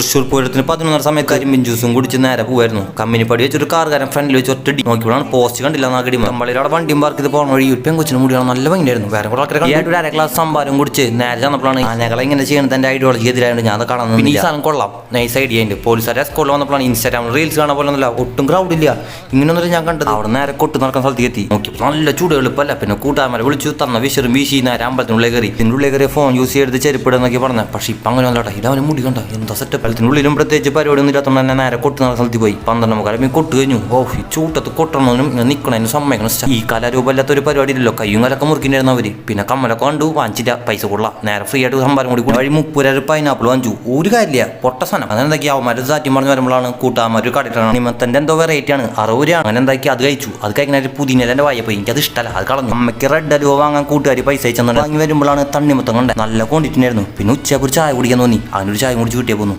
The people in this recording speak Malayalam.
തൃശ്ശൂർ പൂരത്തിന് 11 സമയത്ത് കരിമ്പിൻ ജ്യൂസും കുടിച്ച് നേരെ പോവായിരുന്നു. കമ്പനിപ്പടി വെച്ചൊരു കാറുകാരൻ ഫ്രണ്ടിൽ വെച്ച് ഒറ്റടി നോക്കിയപ്പോഴാണ് പോസ്റ്റ് കണ്ടില്ല നാഗടി നമ്മളവിടെ വണ്ടിയും പാർക്ക് ചെയ്ത് പോകുന്ന വഴി ഒരു പെങ്കൊച്ചിന് മുടിയാണ് നല്ല ഭംഗിയായിരുന്നു. വേറെ കുറെ ആൾക്കാരെ അര ഗ്ലാസ് സംഭാരം കുടിച്ച് നേരെ ചെന്നപ്പോഴാണ് ആനകളെ ഇങ്ങനെ ചെയ്യുന്നത് എന്റെ ഐഡിയോളജി എതിരായിട്ട് ഞാൻ കാണുന്നത്. ഈ സാധനം കൊള്ളാം, നൈസ് ഐഡിയ ഉണ്ട്. പോലീസുകാരെ സ്കൂളിൽ വന്നപ്പോഴാണ് ഇൻസ്റ്റാഗ്രാം റീൽസ് കാണാൻ പോലെ ഒന്നുമില്ല, ഒട്ടും ക്രൗഡ് ഇല്ല. ഇങ്ങനെയൊന്നും ഞാൻ കണ്ടത് അവിടെ നേരെ കൊട്ട് നടക്കുന്ന സ്ഥലത്ത് എത്തി നോക്കിയപ്പോൾ നല്ല ചൂട് എളുപ്പമല്ല. പിന്നെ കൂട്ടാമരെ വിളിച്ചു തന്ന വിശറും വീശി നേരെ അമ്പലത്തിനുള്ളിൽ കയറി. ഇതിനുള്ളിൽ കയറി ഫോൺ യൂസ് ചെയ്ത് ചെരുപ്പിടുന്നൊക്കെ പറഞ്ഞത്. പക്ഷേ ഇപ്പം അങ്ങനെ ഒന്നുമില്ല. ഇതവന് മുടി കണ്ട എന്താ സെറ്റപ്പ്. അമ്പലത്തിനുള്ളിലും പ്രത്യേകിച്ച് പരിപാടി ഒന്നും ഇല്ലാത്തതുകൊണ്ട് തന്നെ നേരെ കൊട്ട് നടന്ന സ്ഥലത്ത് പോയി. 12 മുക്കാലും കൊട്ട് കഴിഞ്ഞു. ഈ ചൂട്ടത്ത് കൊട്ടണമെന്നും ഇങ്ങനെ നിൽക്കണതിന് സമ്മതിക്കണം. ഈ കലാരൂപമില്ലാത്ത ഒരു പരിപാടി ഇല്ലല്ലോ. കയ്യും കലൊക്കെ മുറിക്കിണ്ടായിരുന്നു അവര്. പിന്നെ കമ്മലൊക്കെ കണ്ടു, വാങ്ങിച്ചില്ല, പൈസ കൊള്ളാം. നേരെ ഫ്രീ ആയിട്ട് സംഭാരം കൂടി വഴി 30 പൈനാപ്പിൾ വാങ്ങിച്ചു. ഒരു കാര്യമില്ല, പൊട്ട സാധനം. അങ്ങനെ എന്താക്കി അവന്മാർ സാറ്റി പറഞ്ഞു വരുമ്പോഴാണ് കൂട്ടാമാർ കടയിട്ടാണ് നിമത്തന്റെ എന്തോ വെറൈറ്റി ആണ് 60 രൂപ. അങ്ങനെ എന്താക്കി അത് കഴിച്ചു. അത് കഴിക്കുന്ന പുതിനെന്റെ വായ പോയി. എനിക്ക് അത് ഇഷ്ടമല്ല, അത് കളഞ്ഞു. അമ്മയ്ക്ക് റെഡ് അലുവ വാങ്ങാൻ കൂട്ടുകാർ പൈസ അയച്ചു വാങ്ങി വരുമ്പോഴാണ് തണ്ണിമത്തം കണ്ടത്. നല്ല ക്വാണ്ടിറ്റി ആയിരുന്നു. പിന്നെ ഉച്ചയ്ക്ക് ഒരു ചായ കുടിക്കാൻ തോന്നി. അതിനൊരു ചായ കുടിച്ച് കിട്ടിയാൽ പോന്നു.